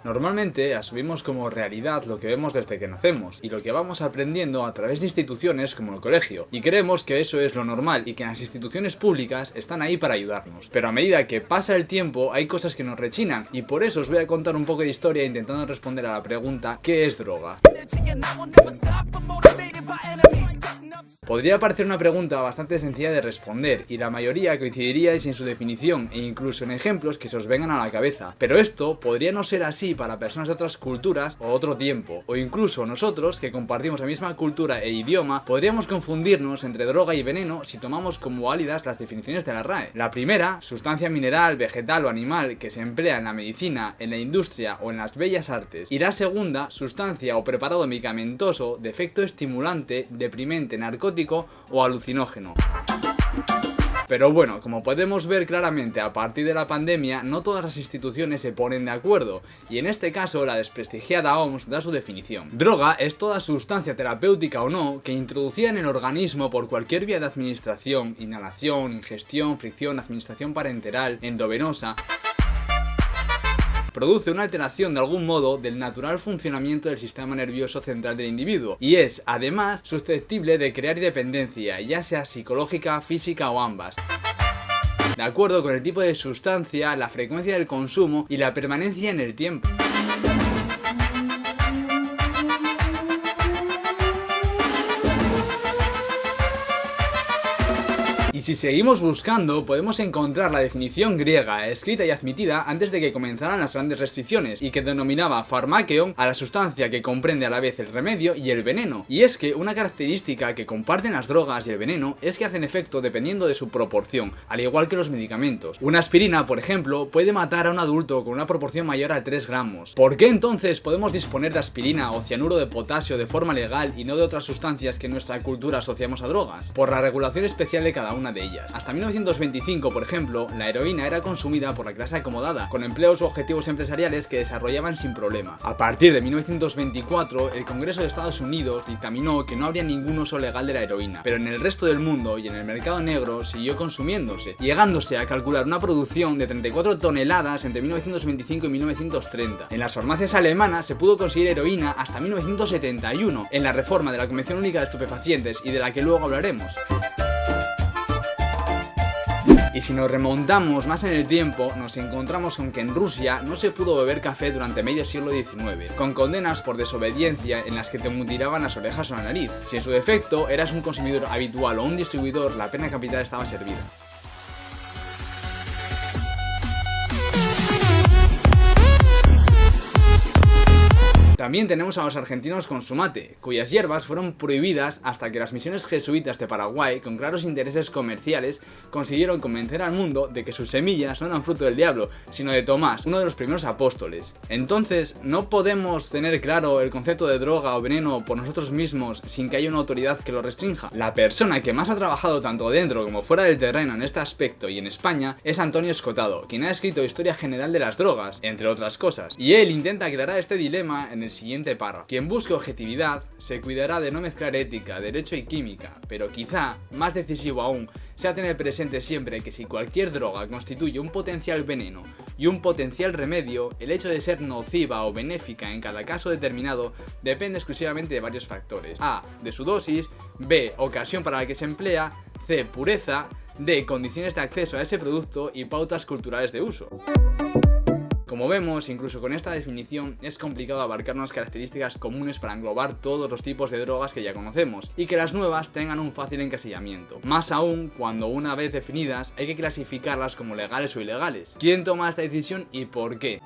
Normalmente asumimos como realidad lo que vemos desde que nacemos y lo que vamos aprendiendo a través de instituciones como el colegio, y creemos que eso es lo normal y que las instituciones públicas están ahí para ayudarnos. Pero a medida que pasa el tiempo hay cosas que nos rechinan, y por eso os voy a contar un poco de historia intentando responder a la pregunta ¿qué es droga? Podría parecer una pregunta bastante sencilla de responder, y la mayoría coincidiríais en su definición e incluso en ejemplos que se os vengan a la cabeza, pero esto podría no ser así para personas de otras culturas o otro tiempo, o incluso nosotros, que compartimos la misma cultura e idioma, podríamos confundirnos entre droga y veneno si tomamos como válidas las definiciones de la RAE. La primera, sustancia mineral, vegetal o animal que se emplea en la medicina, en la industria o en las bellas artes, y la segunda, sustancia o preparado medicamentoso de efecto estimulante, deprimente, narcótico o alucinógeno. Pero bueno, como podemos ver claramente a partir de la pandemia, no todas las instituciones se ponen de acuerdo, y en este caso la desprestigiada OMS da su definición. Droga es toda sustancia terapéutica o no que introducida en el organismo por cualquier vía de administración, inhalación, ingestión, fricción, administración parenteral, endovenosa, produce una alteración de algún modo del natural funcionamiento del sistema nervioso central del individuo, y es, además, susceptible de crear dependencia, ya sea psicológica, física o ambas, de acuerdo con el tipo de sustancia, la frecuencia del consumo y la permanencia en el tiempo. Y si seguimos buscando, podemos encontrar la definición griega, escrita y admitida antes de que comenzaran las grandes restricciones, y que denominaba pharmakeion a la sustancia que comprende a la vez el remedio y el veneno. Y es que una característica que comparten las drogas y el veneno es que hacen efecto dependiendo de su proporción, al igual que los medicamentos. Una aspirina, por ejemplo, puede matar a un adulto con una proporción mayor a 3 gramos. ¿Por qué entonces podemos disponer de aspirina o cianuro de potasio de forma legal y no de otras sustancias que en nuestra cultura asociamos a drogas? Por la regulación especial de cada una de ellas. Hasta 1925, por ejemplo, la heroína era consumida por la clase acomodada, con empleos u objetivos empresariales que desarrollaban sin problema. A partir de 1924, el Congreso de Estados Unidos dictaminó que no habría ningún uso legal de la heroína, pero en el resto del mundo y en el mercado negro siguió consumiéndose, llegándose a calcular una producción de 34 toneladas entre 1925 y 1930. En las farmacias alemanas se pudo conseguir heroína hasta 1971, en la reforma de la Convención Única de Estupefacientes, y de la que luego hablaremos. Y si nos remontamos más en el tiempo, nos encontramos con que en Rusia no se pudo beber café durante medio siglo XIX, con condenas por desobediencia en las que te mutilaban las orejas o la nariz. Si en su defecto eras un consumidor habitual o un distribuidor, la pena capital estaba servida. También tenemos a los argentinos con su mate, cuyas hierbas fueron prohibidas hasta que las misiones jesuitas de Paraguay, con claros intereses comerciales, consiguieron convencer al mundo de que sus semillas no eran fruto del diablo, sino de Tomás, uno de los primeros apóstoles. Entonces, ¿no podemos tener claro el concepto de droga o veneno por nosotros mismos sin que haya una autoridad que lo restrinja? La persona que más ha trabajado tanto dentro como fuera del terreno en este aspecto y en España es Antonio Escotado, quien ha escrito Historia General de las Drogas, entre otras cosas, y él intenta aclarar este dilema en el siguiente párrafo. Quien busque objetividad se cuidará de no mezclar ética, derecho y química, pero quizá, más decisivo aún, sea tener presente siempre que si cualquier droga constituye un potencial veneno y un potencial remedio, el hecho de ser nociva o benéfica en cada caso determinado depende exclusivamente de varios factores: A, de su dosis; B, ocasión para la que se emplea; C, pureza; D, condiciones de acceso a ese producto y pautas culturales de uso. Como vemos, incluso con esta definición es complicado abarcar unas características comunes para englobar todos los tipos de drogas que ya conocemos, y que las nuevas tengan un fácil encasillamiento. Más aún cuando, una vez definidas, hay que clasificarlas como legales o ilegales. ¿Quién toma esta decisión y por qué?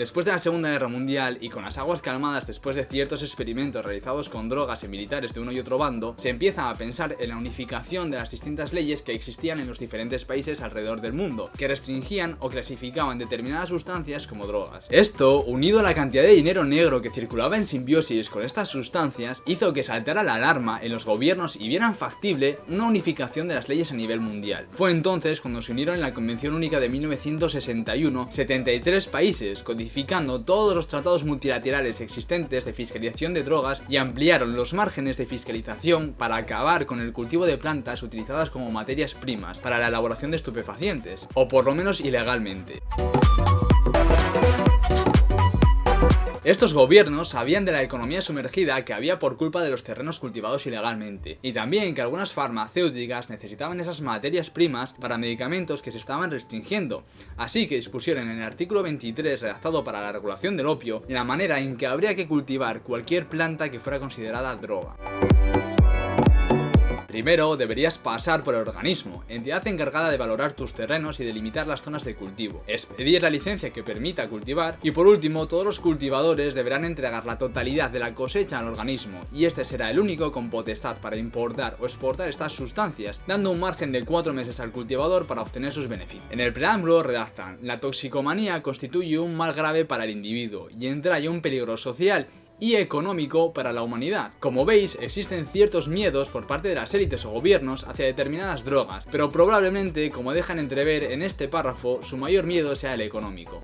Después de la Segunda Guerra Mundial y con las aguas calmadas después de ciertos experimentos realizados con drogas en militares de uno y otro bando, se empieza a pensar en la unificación de las distintas leyes que existían en los diferentes países alrededor del mundo, que restringían o clasificaban determinadas sustancias como drogas. Esto, unido a la cantidad de dinero negro que circulaba en simbiosis con estas sustancias, hizo que saltara la alarma en los gobiernos y vieran factible una unificación de las leyes a nivel mundial. Fue entonces cuando se unieron en la Convención Única de 1961 73 países, codificando todos los tratados multilaterales existentes de fiscalización de drogas y ampliaron los márgenes de fiscalización para acabar con el cultivo de plantas utilizadas como materias primas para la elaboración de estupefacientes, o por lo menos ilegalmente. Estos gobiernos sabían de la economía sumergida que había por culpa de los terrenos cultivados ilegalmente, y también que algunas farmacéuticas necesitaban esas materias primas para medicamentos que se estaban restringiendo, así que dispusieron en el artículo 23 redactado para la regulación del opio la manera en que habría que cultivar cualquier planta que fuera considerada droga. Primero, deberías pasar por el organismo, entidad encargada de valorar tus terrenos y delimitar las zonas de cultivo, expedir la licencia que permita cultivar y por último, todos los cultivadores deberán entregar la totalidad de la cosecha al organismo y este será el único con potestad para importar o exportar estas sustancias, dando un margen de 4 meses al cultivador para obtener sus beneficios. En el preámbulo redactan: la toxicomanía constituye un mal grave para el individuo y entraña un peligro social y económico para la humanidad. Como veis, existen ciertos miedos por parte de las élites o gobiernos hacia determinadas drogas, pero probablemente, como dejan entrever en este párrafo, su mayor miedo sea el económico.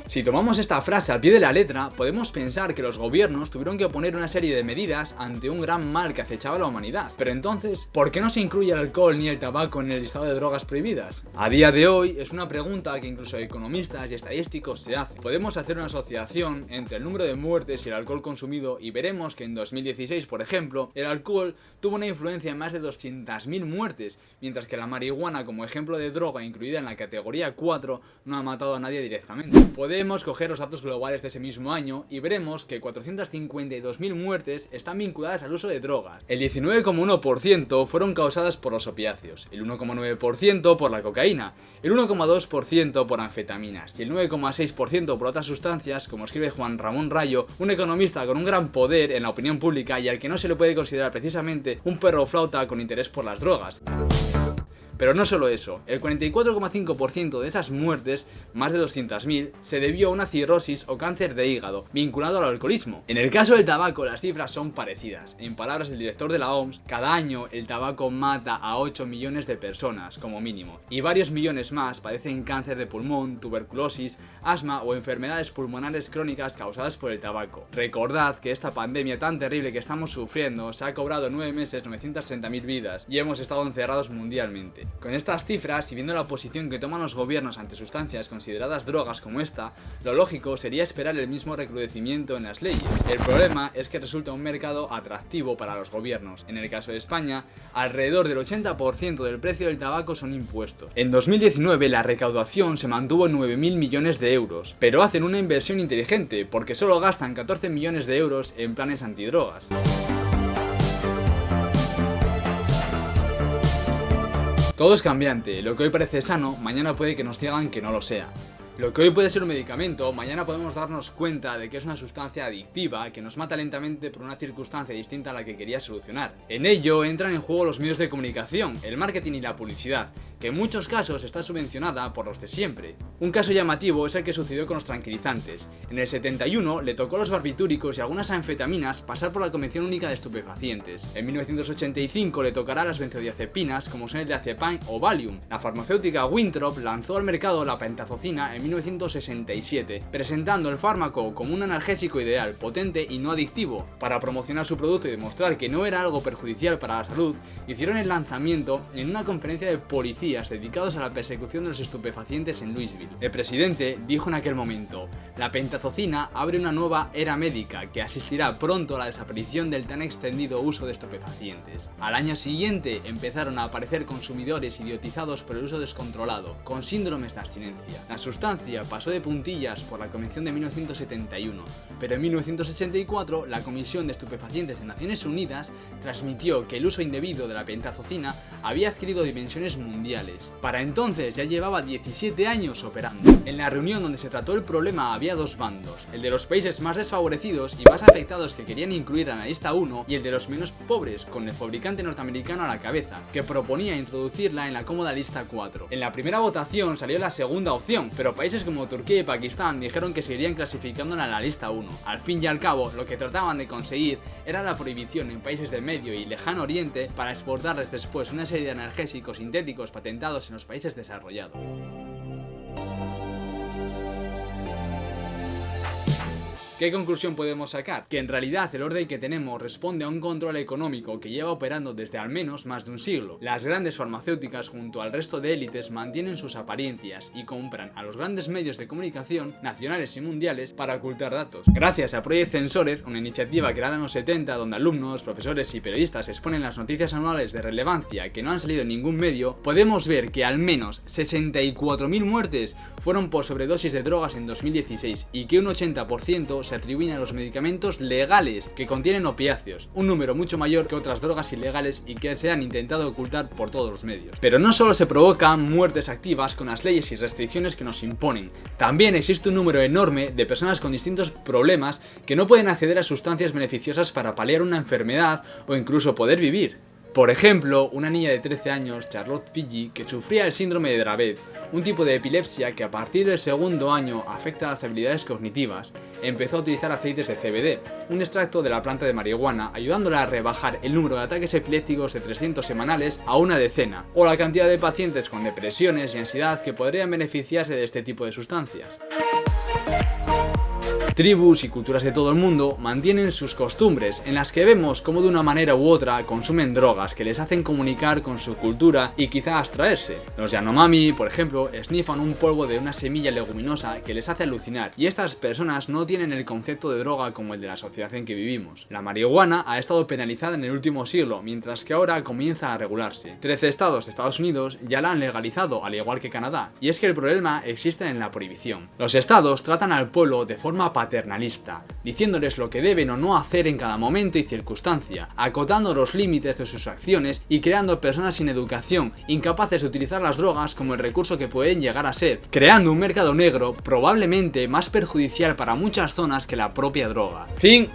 Si tomamos esta frase al pie de la letra, podemos pensar que los gobiernos tuvieron que poner una serie de medidas ante un gran mal que acechaba a la humanidad. Pero entonces, ¿por qué no se incluye el alcohol ni el tabaco en el listado de drogas prohibidas? A día de hoy es una pregunta que incluso economistas y estadísticos se hacen. Podemos hacer una asociación entre el número de muertes y el alcohol consumido y veremos que en 2016, por ejemplo, el alcohol tuvo una influencia en más de 200.000 muertes, mientras que la marihuana, como ejemplo de droga incluida en la categoría 4, no ha matado a nadie directamente. Podemos coger los datos globales de ese mismo año y veremos que 452.000 muertes están vinculadas al uso de drogas. El 19,1% fueron causadas por los opiáceos, el 1,9% por la cocaína, el 1,2% por anfetaminas y el 9,6% por otras sustancias, como escribe Juan Ramón Rayo, un economista con un gran poder en la opinión pública y al que no se le puede considerar precisamente un perro flauta con interés por las drogas. Pero no solo eso, el 44,5% de esas muertes, más de 200.000, se debió a una cirrosis o cáncer de hígado, vinculado al alcoholismo. En el caso del tabaco, las cifras son parecidas. En palabras del director de la OMS, cada año el tabaco mata a 8 millones de personas, como mínimo, y varios millones más padecen cáncer de pulmón, tuberculosis, asma o enfermedades pulmonares crónicas causadas por el tabaco. Recordad que esta pandemia tan terrible que estamos sufriendo se ha cobrado en 9 meses 930.000 vidas y hemos estado encerrados mundialmente. Con estas cifras y viendo la posición que toman los gobiernos ante sustancias consideradas drogas como esta, lo lógico sería esperar el mismo recrudecimiento en las leyes. El problema es que resulta un mercado atractivo para los gobiernos. En el caso de España, alrededor del 80% del precio del tabaco son impuestos. En 2019 la recaudación se mantuvo en 9.000 millones de euros, pero hacen una inversión inteligente porque solo gastan 14 millones de euros en planes antidrogas. Todo es cambiante, lo que hoy parece sano, mañana puede que nos digan que no lo sea. Lo que hoy puede ser un medicamento, mañana podemos darnos cuenta de que es una sustancia adictiva que nos mata lentamente por una circunstancia distinta a la que quería solucionar. En ello entran en juego los medios de comunicación, el marketing y la publicidad, que en muchos casos está subvencionada por los de siempre. Un caso llamativo es el que sucedió con los tranquilizantes. En el 71 le tocó a los barbitúricos y algunas anfetaminas pasar por la Convención Única de Estupefacientes. En 1985 le tocará a las benzodiazepinas como son el diazepam o Valium. La farmacéutica Winthrop lanzó al mercado la pentazocina en 1967, presentando el fármaco como un analgésico ideal, potente y no adictivo. Para promocionar su producto y demostrar que no era algo perjudicial para la salud, hicieron el lanzamiento en una conferencia de policías dedicados a la persecución de los estupefacientes en Louisville. El presidente dijo en aquel momento: la pentazocina abre una nueva era médica que asistirá pronto a la desaparición del tan extendido uso de estupefacientes. Al año siguiente empezaron a aparecer consumidores idiotizados por el uso descontrolado, con síndromes de abstinencia. La sustancia pasó de puntillas por la Convención de 1971, pero en 1984 la Comisión de Estupefacientes de Naciones Unidas transmitió que el uso indebido de la pentazocina había adquirido dimensiones mundiales mundiales. Para entonces ya llevaba 17 años operando. En la reunión donde se trató el problema había dos bandos, el de los países más desfavorecidos y más afectados que querían incluir a la lista 1 y el de los menos pobres, con el fabricante norteamericano a la cabeza, que proponía introducirla en la cómoda lista 4. En la primera votación salió la segunda opción, pero países como Turquía y Pakistán dijeron que seguirían clasificándola en la lista 1. Al fin y al cabo, lo que trataban de conseguir era la prohibición en países del Medio y Lejano Oriente para exportarles después una serie de analgésicos sintéticos patentados en los países desarrollados. ¿Qué conclusión podemos sacar? Que en realidad el orden que tenemos responde a un control económico que lleva operando desde al menos más de un siglo. Las grandes farmacéuticas junto al resto de élites mantienen sus apariencias y compran a los grandes medios de comunicación nacionales y mundiales para ocultar datos. Gracias a Project Censored, una iniciativa creada en los 70 donde alumnos, profesores y periodistas exponen las noticias anuales de relevancia que no han salido en ningún medio, podemos ver que al menos 64.000 muertes fueron por sobredosis de drogas en 2016 y que un 80% se atribuyen a los medicamentos legales que contienen opiáceos, un número mucho mayor que otras drogas ilegales y que se han intentado ocultar por todos los medios. Pero no solo se provocan muertes activas con las leyes y restricciones que nos imponen, también existe un número enorme de personas con distintos problemas que no pueden acceder a sustancias beneficiosas para paliar una enfermedad o incluso poder vivir. Por ejemplo, una niña de 13 años, Charlotte Figi, que sufría el síndrome de Dravet, un tipo de epilepsia que a partir del segundo año afecta a las habilidades cognitivas, empezó a utilizar aceites de CBD, un extracto de la planta de marihuana, ayudándola a rebajar el número de ataques epilépticos de 300 semanales a una decena, o la cantidad de pacientes con depresiones y ansiedad que podrían beneficiarse de este tipo de sustancias. Tribus y culturas de todo el mundo mantienen sus costumbres, en las que vemos cómo de una manera u otra consumen drogas que les hacen comunicar con su cultura y quizá abstraerse. Los Yanomami, por ejemplo, snifan un polvo de una semilla leguminosa que les hace alucinar, y estas personas no tienen el concepto de droga como el de la sociedad en que vivimos. La marihuana ha estado penalizada en el último siglo, mientras que ahora comienza a regularse. 13 estados de Estados Unidos ya la han legalizado, al igual que Canadá, y es que el problema existe en la prohibición. Los estados tratan al pueblo de forma paternalista, diciéndoles lo que deben o no hacer en cada momento y circunstancia, acotando los límites de sus acciones y creando personas sin educación, incapaces de utilizar las drogas como el recurso que pueden llegar a ser, creando un mercado negro probablemente más perjudicial para muchas zonas que la propia droga. Fin.